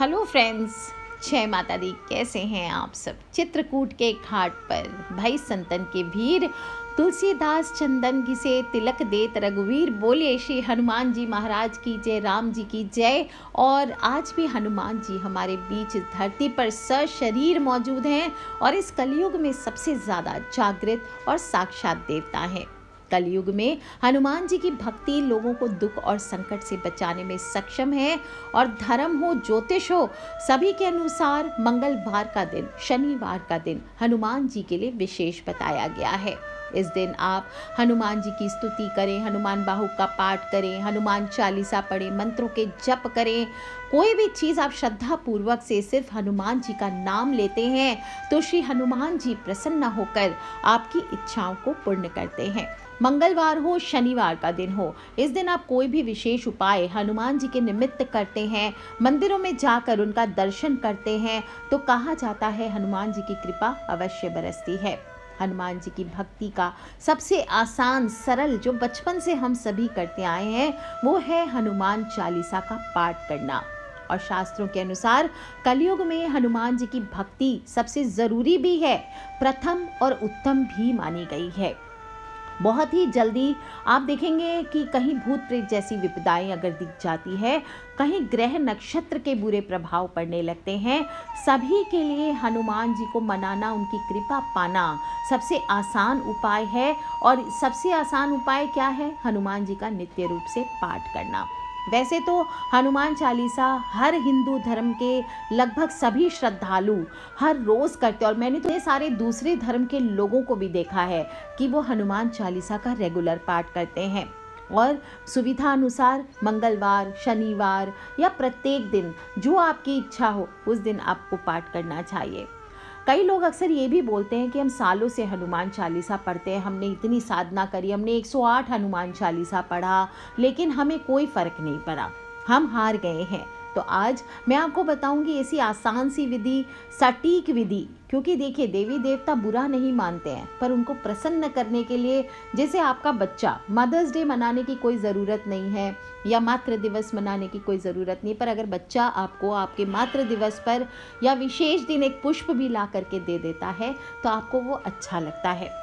Hello friends, जय माता दी। कैसे हैं आप सब। चित्रकूट के घाट पर भाई संतन के वीर तुलसीदास चंदन घिसे तिलक देत रघुवीर बोले श्री हनुमान जी महाराज की जय, राम जी की जय। और आज भी हनुमान जी हमारे बीच इस धरती पर सशरीर मौजूद हैं और इस कलयुग में सबसे ज़्यादा जागृत और साक्षात देवता हैं। कलयुग में हनुमान जी की भक्ति लोगों को दुख और संकट से बचाने में सक्षम है। और धर्म हो, ज्योतिष हो, सभी के अनुसार मंगलवार का दिन, शनिवार का दिन हनुमान जी के लिए विशेष बताया गया है। इस दिन आप हनुमान जी की स्तुति करें, हनुमान बाहु का पाठ करें, हनुमान चालीसा पढ़ें, मंत्रों के जप करें। कोई भी चीज़ आप श्रद्धा पूर्वक से सिर्फ हनुमान जी का नाम लेते हैं तो श्री हनुमान जी प्रसन्न होकर आपकी इच्छाओं को पूर्ण करते हैं। मंगलवार हो, शनिवार का दिन हो, इस दिन आप कोई भी विशेष उपाय हनुमान जी के निमित्त करते हैं, मंदिरों में जाकर उनका दर्शन करते हैं तो कहा जाता है हनुमान जी की कृपा अवश्य बरसती है। हनुमान जी की भक्ति का सबसे आसान सरल जो बचपन से हम सभी करते आए हैं वो है हनुमान चालीसा का पाठ करना। और शास्त्रों के अनुसार कलयुग में हनुमान जी की भक्ति सबसे ज़रूरी भी है, प्रथम और उत्तम भी मानी गई है। बहुत ही जल्दी आप देखेंगे कि कहीं भूत प्रेत जैसी विपदाएं अगर दिख जाती है, कहीं ग्रह नक्षत्र के बुरे प्रभाव पड़ने लगते हैं, सभी के लिए हनुमान जी को मनाना, उनकी कृपा पाना सबसे आसान उपाय है। और सबसे आसान उपाय क्या है? हनुमान जी का नित्य रूप से पाठ करना। वैसे तो हनुमान चालीसा हर हिंदू धर्म के लगभग सभी श्रद्धालु हर रोज़ करते हैं और मैंने तो ये सारे दूसरे धर्म के लोगों को भी देखा है कि वो हनुमान चालीसा का रेगुलर पाठ करते हैं। और सुविधा अनुसार मंगलवार, शनिवार या प्रत्येक दिन जो आपकी इच्छा हो उस दिन आपको पाठ करना चाहिए। कई लोग अक्सर ये भी बोलते हैं कि हम सालों से हनुमान चालीसा पढ़ते हैं, हमने इतनी साधना करी, हमने 108 हनुमान चालीसा पढ़ा, लेकिन हमें कोई फ़र्क नहीं पड़ा, हम हार गए हैं। तो आज मैं आपको बताऊंगी ऐसी आसान सी विधि, सटीक विधि, क्योंकि देखिए देवी देवता बुरा नहीं मानते हैं, पर उनको प्रसन्न करने के लिए, जैसे आपका बच्चा, मदर्स डे मनाने की कोई ज़रूरत नहीं है या मातृ दिवस मनाने की कोई ज़रूरत नहीं, पर अगर बच्चा आपको आपके मातृ दिवस पर या विशेष दिन एक पुष्प भी ला करके दे देता है तो आपको वो अच्छा लगता है।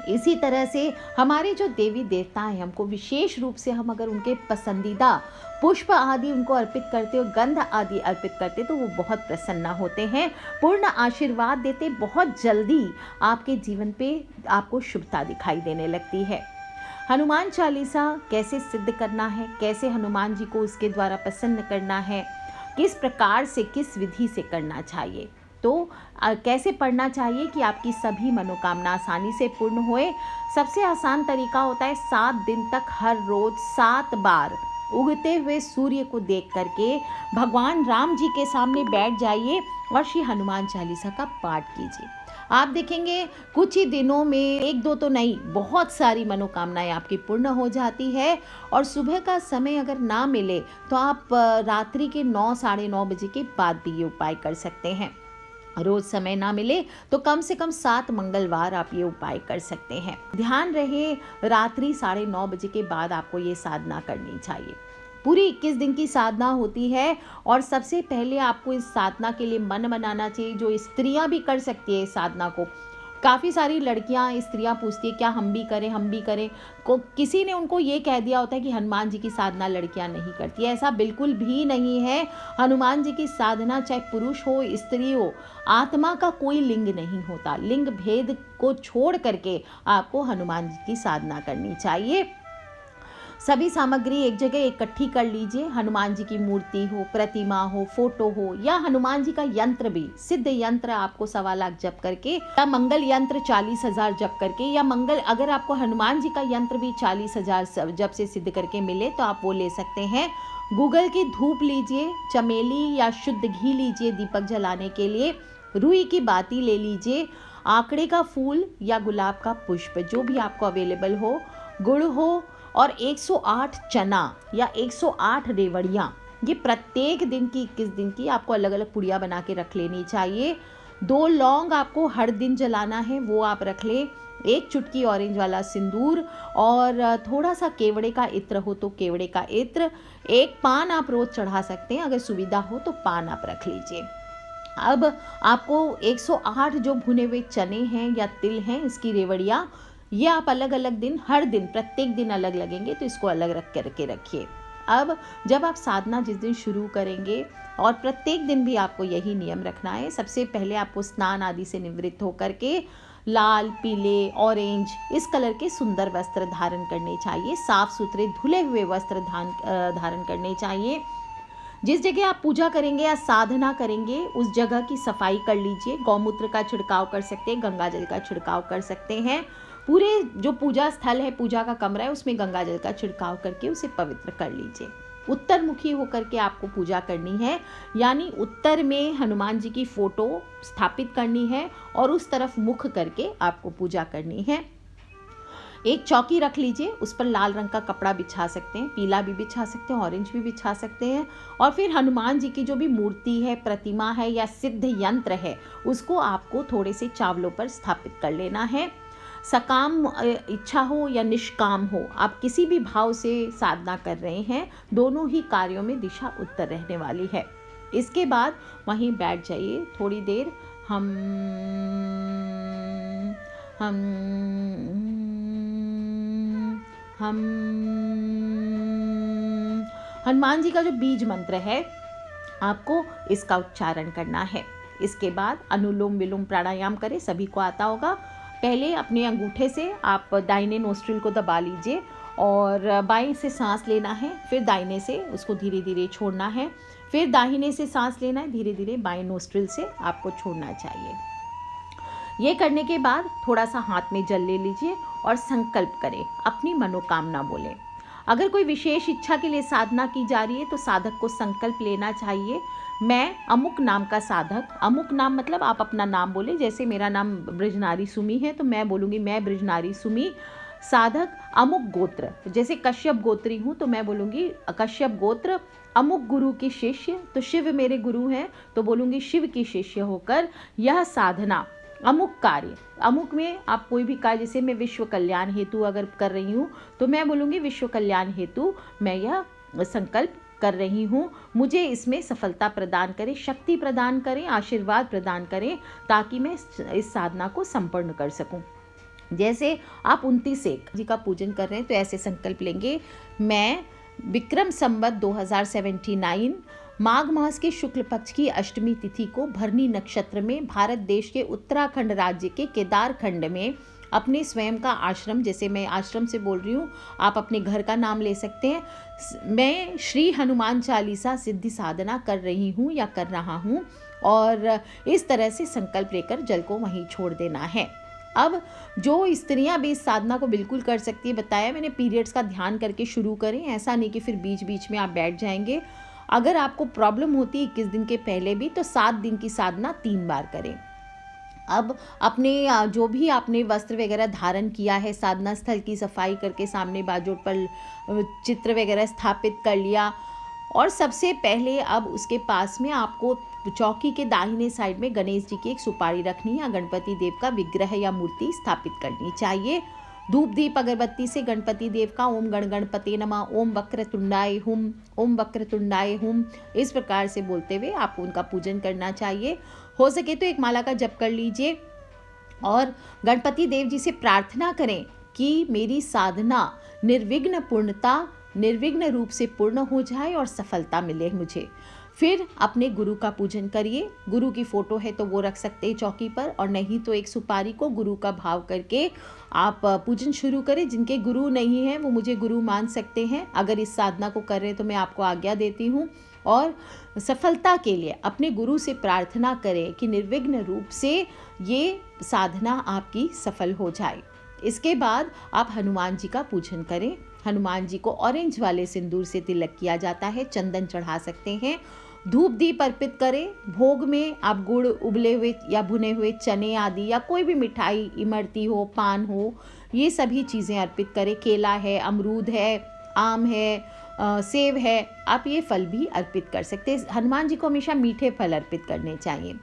इसी तरह से हमारे जो देवी देवता हैं, हमको विशेष रूप से हम अगर उनके पसंदीदा पुष्प आदि उनको अर्पित करते हो, गंध आदि अर्पित करते तो वो बहुत प्रसन्न होते हैं, पूर्ण आशीर्वाद देते, बहुत जल्दी आपके जीवन पे आपको शुभता दिखाई देने लगती है। हनुमान चालीसा कैसे सिद्ध करना है, कैसे हनुमान जी को उसके द्वारा प्रसन्न करना है, किस प्रकार से, किस विधि से करना चाहिए, तो कैसे पढ़ना चाहिए कि आपकी सभी मनोकामना आसानी से पूर्ण होए। सबसे आसान तरीका होता है 7 दिन तक हर रोज 7 बार उगते हुए सूर्य को देख करके भगवान राम जी के सामने बैठ जाइए और श्री हनुमान चालीसा का पाठ कीजिए। आप देखेंगे कुछ ही दिनों में, एक दो तो नहीं, बहुत सारी मनोकामनाएं आपकी पूर्ण हो जाती है। और सुबह का समय अगर ना मिले तो आप रात्रि के 9 साढ़े 9 बजे के बाद भी ये उपाय कर सकते हैं। रोज समय ना मिले तो कम से कम 7 मंगलवार आप ये उपाय कर सकते हैं। ध्यान रहे रात्रि 9:30 बजे के बाद आपको ये साधना करनी चाहिए। पूरी 21 दिन की साधना होती है और सबसे पहले आपको इस साधना के लिए मन बनाना चाहिए। जो स्त्रियां भी कर सकती है इस साधना को, काफ़ी सारी लड़कियां, स्त्रियां पूछती है क्या हम भी करें, हम भी करें। किसी ने उनको ये कह दिया होता है कि हनुमान जी की साधना लड़कियां नहीं करती, ऐसा बिल्कुल भी नहीं है। हनुमान जी की साधना चाहे पुरुष हो स्त्री हो, आत्मा का कोई लिंग नहीं होता। लिंग भेद को छोड़ करके आपको हनुमान जी की साधना करनी चाहिए। सभी सामग्री एक जगह इकट्ठी कर लीजिए। हनुमान जी की मूर्ति हो, प्रतिमा हो, फोटो हो, या हनुमान जी का यंत्र भी, सिद्ध यंत्र आपको 1.25 लाख जप करके, या मंगल यंत्र 40,000 जप करके, या मंगल, अगर आपको हनुमान जी का यंत्र भी 40,000 जप से सिद्ध करके मिले तो आप वो ले सकते हैं। गूगल की धूप लीजिए, चमेली या शुद्ध घी लीजिए दीपक जलाने के लिए, रुई की बाती ले लीजिए, आंकड़े का फूल या गुलाब का पुष्प जो भी आपको अवेलेबल हो, गुड़ हो, और 108 चना या 108 रेवड़ियाँ। ये प्रत्येक दिन की 21 दिन की आपको अलग अलग पुड़िया बना के रख लेनी चाहिए। 2 लौंग आपको हर दिन जलाना है, वो आप रख लें। एक चुटकी ऑरेंज वाला सिंदूर और थोड़ा सा केवड़े का इत्र हो तो केवड़े का इत्र, एक पान आप रोज चढ़ा सकते हैं, अगर सुविधा हो तो पान आप रख लीजिए। अब आपको 108 जो भुने हुए चने हैं या तिल हैं, इसकी रेवड़ियाँ, ये आप अलग अलग दिन, हर दिन प्रत्येक दिन अलग लगेंगे, तो इसको अलग रख करके रखिए। अब जब आप साधना जिस दिन शुरू करेंगे, और प्रत्येक दिन भी आपको यही नियम रखना है, सबसे पहले आपको स्नान आदि से निवृत्त होकर के लाल, पीले, ऑरेंज इस कलर के सुंदर वस्त्र धारण करने चाहिए, साफ सुथरे धुले हुए वस्त्र धारण करने चाहिए। जिस जगह आप पूजा करेंगे या साधना करेंगे उस जगह की सफाई कर लीजिए। गौमूत्र का छिड़काव कर सकते हैं, गंगा जल का छिड़काव कर सकते हैं। पूरे जो पूजा स्थल है, पूजा का कमरा है, उसमें गंगा जल का छिड़काव करके उसे पवित्र कर लीजिए। उत्तर मुखी होकर के आपको पूजा करनी है, यानी उत्तर में हनुमान जी की फोटो स्थापित करनी है और उस तरफ मुख करके आपको पूजा करनी है। एक चौकी रख लीजिए, उस पर लाल रंग का कपड़ा बिछा सकते हैं, पीला भी बिछा सकते हैं, ऑरेंज भी बिछा सकते हैं। और फिर हनुमान जी की जो भी मूर्ति है, प्रतिमा है या सिद्ध यंत्र है, उसको आपको थोड़े से चावलों पर स्थापित कर लेना है। सकाम इच्छा हो या निष्काम हो, आप किसी भी भाव से साधना कर रहे हैं, दोनों ही कार्यों में दिशा उत्तर रहने वाली है। इसके बाद वहीं बैठ जाइए थोड़ी देर। हम हनुमान जी का जो बीज मंत्र है, आपको इसका उच्चारण करना है। इसके बाद अनुलोम विलोम प्राणायाम करें, सभी को आता होगा। पहले अपने अंगूठे से आप दाहिने नोस्ट्रिल को दबा लीजिए और बाएं से सांस लेना है, फिर दाहिने से उसको धीरे धीरे छोड़ना है, फिर दाहिने से सांस लेना है, धीरे धीरे बाएं नोस्ट्रिल से आपको छोड़ना चाहिए। ये करने के बाद थोड़ा सा हाथ में जल ले लीजिए और संकल्प करें, अपनी मनोकामना बोलें। अगर कोई विशेष इच्छा के लिए साधना की जा रही है तो साधक को संकल्प लेना चाहिए, मैं अमुक नाम का साधक, अमुक नाम मतलब आप अपना नाम बोले, जैसे मेरा नाम ब्रजनारी सुमी है तो मैं बोलूँगी मैं ब्रजनारी सुमी साधक अमुक गोत्र, जैसे कश्यप गोत्री हूँ तो मैं बोलूँगी कश्यप गोत्र, अमुक गुरु की शिष्य, तो शिव मेरे गुरु हैं तो बोलूँगी शिव की शिष्य होकर यह साधना अमुक कार्य, अमुक में आप कोई भी कार्य, जैसे मैं विश्व कल्याण हेतु अगर कर रही हूँ तो मैं बोलूँगी विश्व कल्याण हेतु मैं यह संकल्प कर रही हूँ, मुझे इसमें सफलता प्रदान करें, शक्ति प्रदान करें, आशीर्वाद प्रदान करें, ताकि मैं इस साधना को संपन्न कर सकूँ। जैसे आप 29 जी का पूजन कर रहे हैं तो ऐसे संकल्प लेंगे, मैं विक्रम संवत 2079 माघ मास के शुक्ल पक्ष की अष्टमी तिथि को भरनी नक्षत्र में भारत देश के उत्तराखंड राज्य के केदार खंड में अपने स्वयं का आश्रम, जैसे मैं आश्रम से बोल रही हूँ, आप अपने घर का नाम ले सकते हैं, मैं श्री हनुमान चालीसा सिद्धि साधना कर रही हूँ या कर रहा हूँ, और इस तरह से संकल्प लेकर जल को वहीं छोड़ देना है। अब जो स्त्रियां भी इस साधना को बिल्कुल कर सकती है, बताया मैंने, पीरियड्स का ध्यान करके शुरू करें, ऐसा नहीं कि फिर बीच बीच में आप बैठ जाएंगे। अगर आपको प्रॉब्लम होती है 21 दिन के पहले भी तो 7 दिन की साधना 3 बार करें। अब अपने जो भी आपने वस्त्र वगैरह धारण किया है, साधना स्थल की सफाई करके सामने बाजोट पर चित्र वगैरह स्थापित कर लिया, और सबसे पहले अब उसके पास में आपको चौकी के दाहिने साइड में गणेश जी की एक सुपारी रखनी है, गणपति देव का विग्रह या मूर्ति स्थापित करनी चाहिए। धूप दीप अगरबत्ती से गणपति देव का ओम गण गणपति नमः, ओम वक्रतुंडाय हुम, ओम वक्रतुंडाय हुम, इस प्रकार से बोलते हुए आपको उनका पूजन करना चाहिए। हो सके तो एक माला का जप कर लीजिए और गणपति देव जी से प्रार्थना करें कि मेरी साधना निर्विघ्न रूप से पूर्ण हो जाए और सफलता मिले मुझे। फिर अपने गुरु का पूजन करिए, गुरु की फोटो है तो वो रख सकते हैं चौकी पर, और नहीं तो एक सुपारी को गुरु का भाव करके आप पूजन शुरू करें। जिनके गुरु नहीं हैं वो मुझे गुरु मान सकते हैं, अगर इस साधना को कर रहे हैं तो मैं आपको आज्ञा देती हूँ। और सफलता के लिए अपने गुरु से प्रार्थना करें कि निर्विघ्न रूप से ये साधना आपकी सफल हो जाए। इसके बाद आप हनुमान जी का पूजन करें। हनुमान जी को ऑरेंज वाले सिंदूर से तिलक किया जाता है, चंदन चढ़ा सकते हैं, धूप दीप अर्पित करें। भोग में आप गुड़, उबले हुए या भुने हुए चने आदि या कोई भी मिठाई, इमरती हो, पान हो, ये सभी चीज़ें अर्पित करें। केला है, अमरूद है, आम है, सेब है, आप ये फल भी अर्पित कर सकते हैं। हनुमान जी को हमेशा मीठे फल अर्पित करने चाहिए।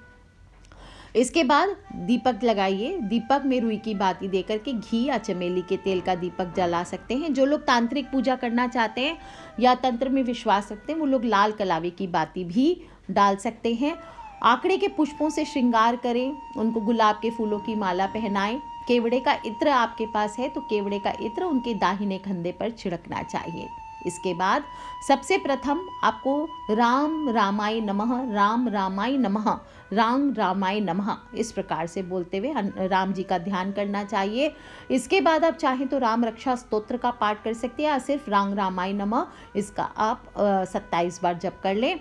इसके बाद दीपक लगाइए। दीपक में रुई की बाती देकर के घी या चमेली के तेल का दीपक जला सकते हैं। जो लोग तांत्रिक पूजा करना चाहते हैं या तंत्र में विश्वास रखते हैं वो लोग लाल कलावे की बाती भी डाल सकते हैं। आंकड़े के पुष्पों से श्रृंगार करें, उनको गुलाब के फूलों की माला पहनाएं। केवड़े का इत्र आपके पास है तो केवड़े का इत्र उनके दाहिने कंधे पर छिड़कना चाहिए। इसके बाद सबसे प्रथम आपको राम रामाय नमः, राम रामाय नमः, राम रामाय नमः इस प्रकार से बोलते हुए राम जी का ध्यान करना चाहिए। इसके बाद आप चाहें तो राम रक्षा स्तोत्र का पाठ कर सकते हैं या सिर्फ राम रामाय नमः इसका आप 27 बार जप कर लें।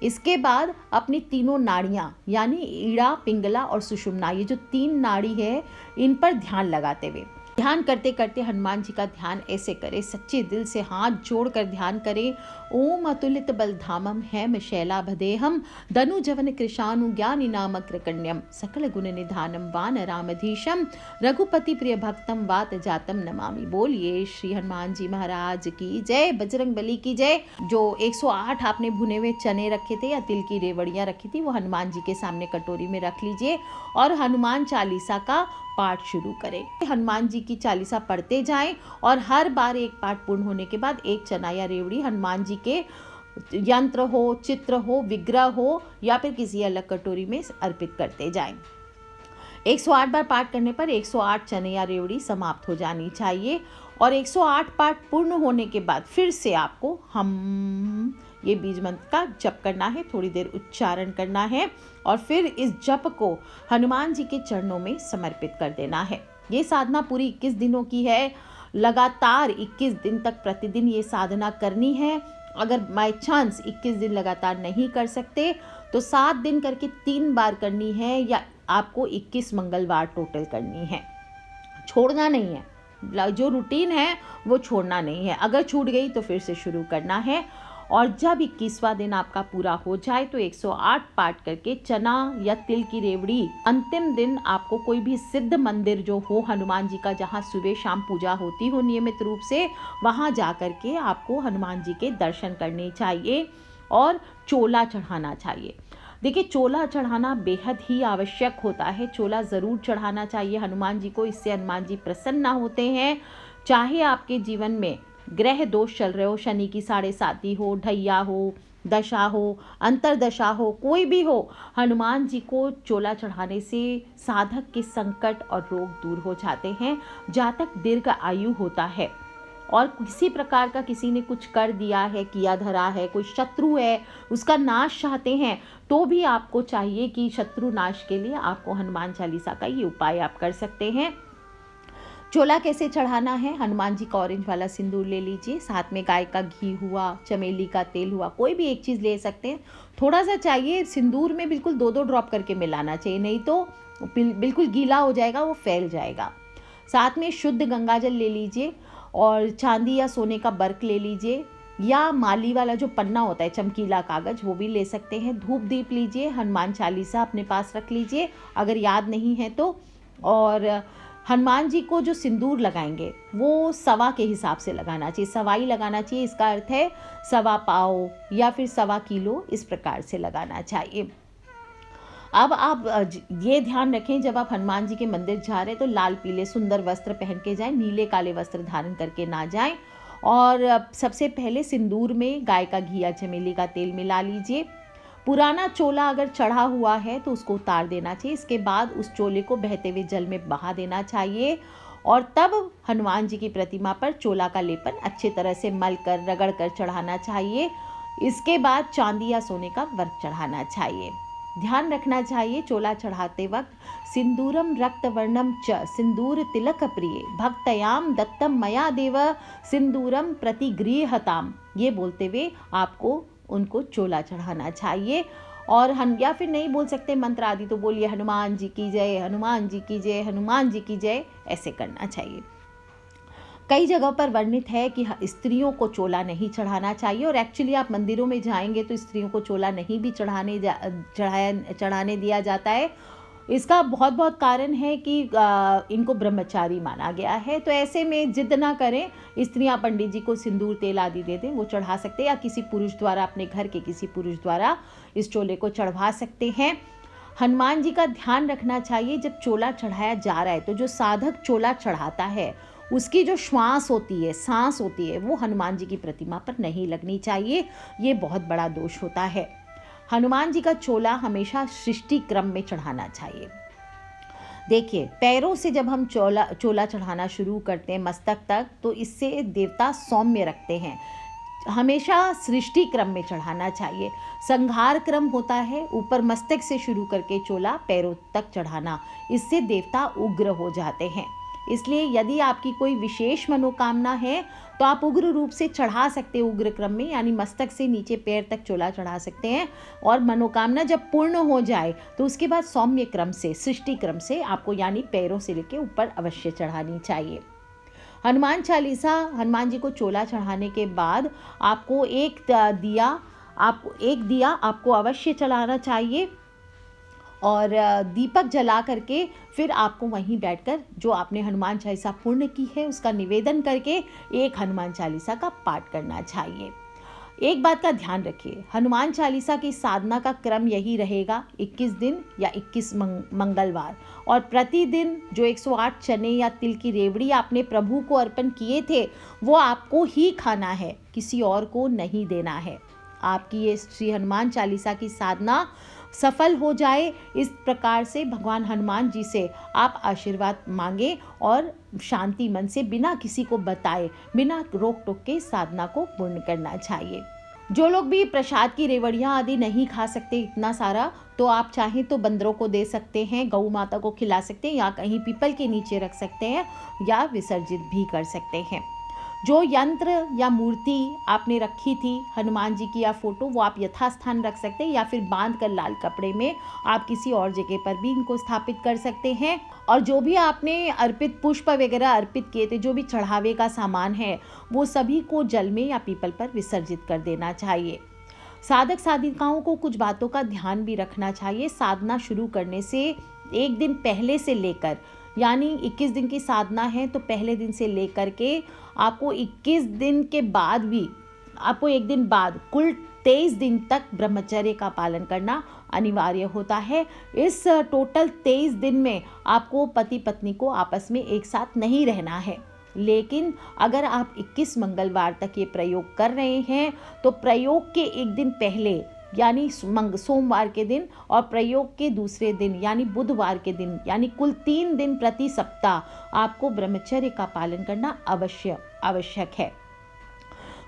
इसके बाद अपनी तीनों नाड़ियाँ यानी ईड़ा, पिंगला और सुषुम्ना, ये जो 3 नाड़ी है इन पर ध्यान लगाते हुए ध्यान करते करते हनुमान जी का ध्यान ऐसे करें, सच्चे दिल से हाथ जोड़कर ध्यान करें। ओम अतुलित बलधामम हेम शैलाभदेहम धनुजवन कृशानु ज्ञानी नामग्रगण्यम सकल गुण निधानम वान रामधीशम रघुपति प्रिय भक्तम वात जातम नमामि। बोलिए श्री हनुमान जी महाराज की जय, बजरंग बली की जय। जो 108 आपने भुने हुए चने रखे थे या तिल की रेवड़ियाँ रखी थी वो हनुमान जी के सामने कटोरी में रख लीजिए और हनुमान चालीसा का पाठ शुरू करें। हनुमान जी की चालीसा पढ़ते जाएं और हर बार एक पाठ पूर्ण होने के बाद एक चना या रेवड़ी हनुमान जी के यंत्र हो, चित्र हो, विग्रह हो या फिर किसी अलग कटोरी में अर्पित करते जाएं। 108 बार पाठ करने पर 108 चने या रेवड़ी समाप्त हो जानी चाहिए और 108 पाठ पूर्ण होने के बाद फिर से आपको हम ये बीज मंत्र का जप करना है, थोड़ी देर उच्चारण करना है और फिर इस जप को हनुमान जी के चरणों में समर्पित कर देना है। ये साधना पूरी 21 दिनों की है, लगातार 21 दिन तक प्रतिदिन ये साधना करनी है। अगर बाय चांस 21 दिन लगातार नहीं कर सकते तो 7 दिन करके 3 बार करनी है या आपको 21 मंगलवार टोटल करनी है, छोड़ना नहीं है। जो रूटीन है वो छोड़ना नहीं है, अगर छूट गई तो फिर से शुरू करना है। और जब 21वां दिन आपका पूरा हो जाए तो 108 पाठ करके चना या तिल की रेवड़ी अंतिम दिन आपको कोई भी सिद्ध मंदिर जो हो हनुमान जी का, जहाँ सुबह शाम पूजा होती हो नियमित रूप से, वहाँ जा कर के आपको हनुमान जी के दर्शन करने चाहिए और चोला चढ़ाना चाहिए। देखिए, चोला चढ़ाना बेहद ही आवश्यक होता है, चोला ज़रूर चढ़ाना चाहिए हनुमान जी को, इससे हनुमान जी प्रसन्न होते हैं। चाहे आपके जीवन में ग्रह दोष चल रहे हो, शनि की 7.5 हो, ढैया हो, दशा हो, अंतरदशा हो, कोई भी हो, हनुमान जी को चोला चढ़ाने से साधक के संकट और रोग दूर हो जाते हैं, जातक दीर्घ आयु होता है। और किसी प्रकार का किसी ने कुछ कर दिया है, किया धरा है, कोई शत्रु है, उसका नाश चाहते हैं तो भी आपको चाहिए कि शत्रु नाश के लिए आपको हनुमान चालीसा का ये उपाय आप कर सकते हैं। चोला कैसे चढ़ाना है? हनुमान जी का ऑरेंज वाला सिंदूर ले लीजिए, साथ में गाय का घी हुआ, चमेली का तेल हुआ, कोई भी एक चीज़ ले सकते हैं। थोड़ा सा चाहिए, सिंदूर में बिल्कुल 2-2 ड्रॉप करके मिलाना चाहिए, नहीं तो बिल्कुल गीला हो जाएगा, वो फैल जाएगा। साथ में शुद्ध गंगाजल ले लीजिए और चांदी या सोने का बर्क ले लीजिए या माली वाला जो पन्ना होता है, चमकीला कागज, वो भी ले सकते हैं। धूप दीप लीजिए, हनुमान चालीसा अपने पास रख लीजिए अगर याद नहीं है तो। और हनुमान जी को जो सिंदूर लगाएंगे वो सवा के हिसाब से लगाना चाहिए, सवाई लगाना चाहिए, इसका अर्थ है 1.25 पाव या फिर 1.25 किलो, इस प्रकार से लगाना चाहिए। अब आप ये ध्यान रखें, जब आप हनुमान जी के मंदिर जा रहे हैं तो लाल पीले सुंदर वस्त्र पहन के जाएं, नीले काले वस्त्र धारण करके ना जाएं। और सबसे पहले सिंदूर में गाय का घी या चमेली का तेल मिला लीजिए। पुराना चोला अगर चढ़ा हुआ है तो उसको उतार देना चाहिए। इसके बाद उस चोले को बहते हुए जल में बहा देना चाहिए और तब हनुमान जी की प्रतिमा पर चोला का लेपन अच्छी तरह से मल कर रगड़ कर चढ़ाना चाहिए। इसके बाद चांदी या सोने का वर्क चढ़ाना चाहिए। ध्यान रखना चाहिए चोला चढ़ाते वक्त सिंदूरम रक्तवर्णम च सिंदूर तिलक प्रिय भक्तयाम दत्तम मया देव सिंदूरम प्रतिगृहताम, ये बोलते हुए आपको उनको चोला चढ़ाना चाहिए। और या फिर नहीं बोल सकते मंत्र आदि तो बोलिए हनुमान जी की जय, हनुमान जी की जय, हनुमान जी की जय, ऐसे करना चाहिए। कई जगह पर वर्णित है कि स्त्रियों को चोला नहीं चढ़ाना चाहिए और एक्चुअली आप मंदिरों में जाएंगे तो स्त्रियों को चोला नहीं भी चढ़ाने दिया जाता है। इसका बहुत कारण है कि इनको ब्रह्मचारी माना गया है। तो ऐसे में जिद ना करें, स्त्रियां पंडित जी को सिंदूर तेल आदि दे दें, वो चढ़ा सकते हैं या किसी पुरुष द्वारा, अपने घर के किसी पुरुष द्वारा इस चोले को चढ़वा सकते हैं। हनुमान जी का ध्यान रखना चाहिए जब चोला चढ़ाया जा रहा है तो जो साधक चोला चढ़ाता है उसकी जो सांस होती है वो हनुमान जी की प्रतिमा पर नहीं लगनी चाहिए। ये बहुत बड़ा दोष होता है। हनुमान जी का चोला हमेशा सृष्टि क्रम में चढ़ाना चाहिए। देखिए, पैरों से जब हम चोला चढ़ाना शुरू करते हैं मस्तक तक, तो इससे देवता सौम्य रखते हैं। हमेशा सृष्टि क्रम में चढ़ाना चाहिए। संहार क्रम होता है, ऊपर मस्तक से शुरू करके चोला पैरों तक चढ़ाना, इससे देवता उग्र हो जाते हैं। इसलिए यदि आपकी कोई विशेष मनोकामना है तो आप उग्र रूप से चढ़ा सकते हैं उग्र क्रम में, यानी मस्तक से नीचे पैर तक चोला चढ़ा सकते हैं। और मनोकामना जब पूर्ण हो जाए तो उसके बाद सौम्य क्रम से, सृष्टि क्रम से आपको यानी पैरों से लेकर ऊपर अवश्य चढ़ानी चाहिए। हनुमान चालीसा, हनुमान जी को चोला चढ़ाने के बाद आपको एक दिया आपको अवश्य जलाना चाहिए और दीपक जला करके फिर आपको वहीं बैठकर जो आपने हनुमान चालीसा पूर्ण की है उसका निवेदन करके एक हनुमान चालीसा का पाठ करना चाहिए। एक बात का ध्यान रखिए, हनुमान चालीसा की साधना का क्रम यही रहेगा 21 दिन या 21 मंगलवार, और प्रतिदिन जो 108 चने या तिल की रेवड़ी आपने प्रभु को अर्पण किए थे वो आपको ही खाना है, किसी और को नहीं देना है। आपकी ये श्री हनुमान चालीसा की साधना सफल हो जाए, इस प्रकार से भगवान हनुमान जी से आप आशीर्वाद मांगे और शांति मन से बिना किसी को बताए, बिना रोक टोक के साधना को पूर्ण करना चाहिए। जो लोग भी प्रसाद की रेवड़ियाँ आदि नहीं खा सकते इतना सारा, तो आप चाहें तो बंदरों को दे सकते हैं, गौ माता को खिला सकते हैं, या कहीं पीपल के नीचे रख सकते हैं या विसर्जित भी कर सकते हैं। जो यंत्र या मूर्ति आपने रखी थी हनुमान जी की या फोटो, वो आप यथास्थान रख सकते हैं या फिर बांध कर लाल कपड़े में आप किसी और जगह पर भी इनको स्थापित कर सकते हैं। और जो भी आपने अर्पित पुष्प वगैरह अर्पित किए थे, जो भी चढ़ावे का सामान है, वो सभी को जल में या पीपल पर विसर्जित कर देना चाहिए। साधक साधिकाओं को कुछ बातों का ध्यान भी रखना चाहिए। साधना शुरू करने से एक दिन पहले से लेकर, यानी 21 दिन की साधना है तो पहले दिन से लेकर के आपको 21 दिन के बाद भी, आपको एक दिन बाद कुल 23 दिन तक ब्रह्मचर्य का पालन करना अनिवार्य होता है। इस टोटल 23 दिन में आपको पति पत्नी को आपस में एक साथ नहीं रहना है। लेकिन अगर आप 21 मंगलवार तक ये प्रयोग कर रहे हैं तो प्रयोग के एक दिन पहले यानी सोमवार के दिन और प्रयोग के दूसरे दिन यानी बुधवार के दिन, यानी कुल 3 दिन प्रति सप्ताह आपको ब्रह्मचर्य का पालन करना आवश्यक है।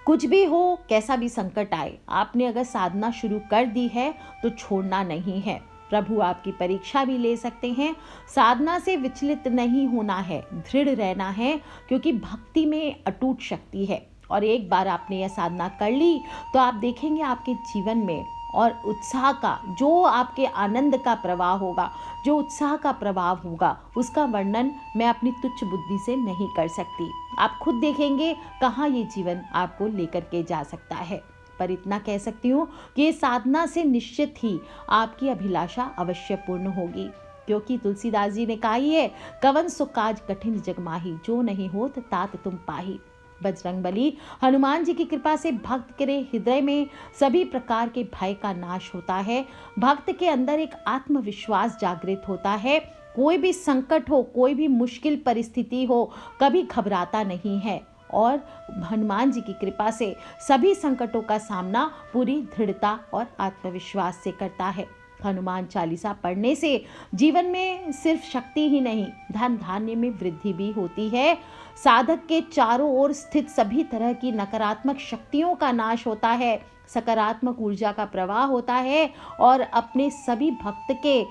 कुछ भी हो, कैसा भी संकट आए, आपने अगर साधना शुरू कर दी है तो छोड़ना नहीं है। प्रभु आपकी परीक्षा भी ले सकते हैं। साधना से विचलित नहीं होना है, दृढ़ रहना है, क्योंकि भक्ति में अटूट शक्ति है। और एक बार आपने यह साधना कर ली तो आप देखेंगे आपके जीवन में और उत्साह का, जो आपके आनंद का प्रवाह होगा, जो उत्साह का प्रभाव होगा, उसका वर्णन मैं अपनी तुच्छ बुद्धि से नहीं कर सकती। आप खुद देखेंगे कहाँ ये जीवन आपको लेकर के जा सकता है। पर इतना कह सकती हूँ कि ये साधना से निश्चित ही आपकी अभिलाषा अवश्य पूर्ण होगी, क्योंकि तुलसीदास जी ने कहा ही है, कवन सो काज कठिन जग माही, जो नहीं होत तात तुम पाही। बजरंगबली हनुमान जी की कृपा से भक्त के हृदय में सभी प्रकार के भय का नाश होता है। भक्त के अंदर एक आत्मविश्वास जागृत होता है। कोई भी संकट हो, कोई भी मुश्किल परिस्थिति हो, कभी घबराता नहीं है और हनुमान जी की कृपा से सभी संकटों का सामना पूरी दृढ़ता और आत्मविश्वास से करता है। हनुमान चालीसा पढ़ने से जीवन में सिर्फ शक्ति ही नहीं, धन धान्य में वृद्धि भी होती है। साधक के चारों ओर स्थित सभी तरह की नकारात्मक शक्तियों का नाश होता है, सकारात्मक ऊर्जा का प्रवाह होता है और अपने सभी भक्त के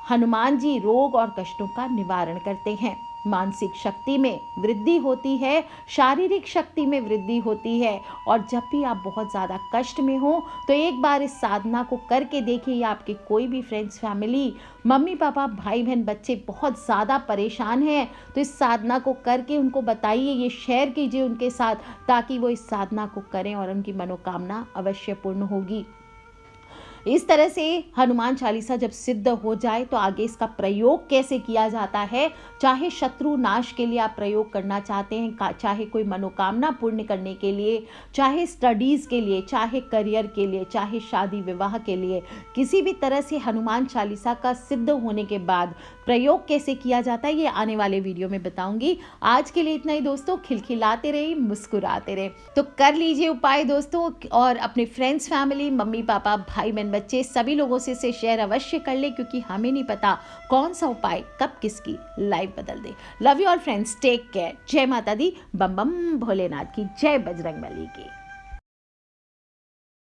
हनुमान जी रोग और कष्टों का निवारण करते हैं। मानसिक शक्ति में वृद्धि होती है, शारीरिक शक्ति में वृद्धि होती है। और जब भी आप बहुत ज़्यादा कष्ट में हो तो एक बार इस साधना को करके देखिए। आपके कोई भी फ्रेंड्स, फैमिली, मम्मी पापा, भाई बहन, बच्चे बहुत ज़्यादा परेशान हैं तो इस साधना को करके उनको बताइए, ये शेयर कीजिए उनके साथ, ताकि वो इस साधना को करें और उनकी मनोकामना अवश्य पूर्ण होगी। इस तरह से हनुमान चालीसा जब सिद्ध हो जाए तो आगे इसका प्रयोग कैसे किया जाता है, चाहे शत्रु नाश के लिए आप प्रयोग करना चाहते हैं, चाहे कोई मनोकामना पूर्ण करने के लिए, चाहे स्टडीज़ के लिए, चाहे करियर के लिए, चाहे शादी विवाह के लिए, किसी भी तरह से हनुमान चालीसा का सिद्ध होने के बाद प्रयोग कैसे किया जाता है, ये आने वाले वीडियो में बताऊंगी। आज के लिए इतना ही दोस्तों। खिलखिलाते रहे, मुस्कुराते रहे। तो कर लीजिए उपाय दोस्तों, और अपने फ्रेंड्स, फैमिली, मम्मी पापा, भाई बहन, बच्चे सभी लोगों से इसे शेयर अवश्य कर ले, क्योंकि हमें नहीं पता कौन सा उपाय कब किसकी लाइफ बदल दे। Love you all friends, take care. जय माता दी, बम बम भोलेनाथ की जय, बजरंगबली की।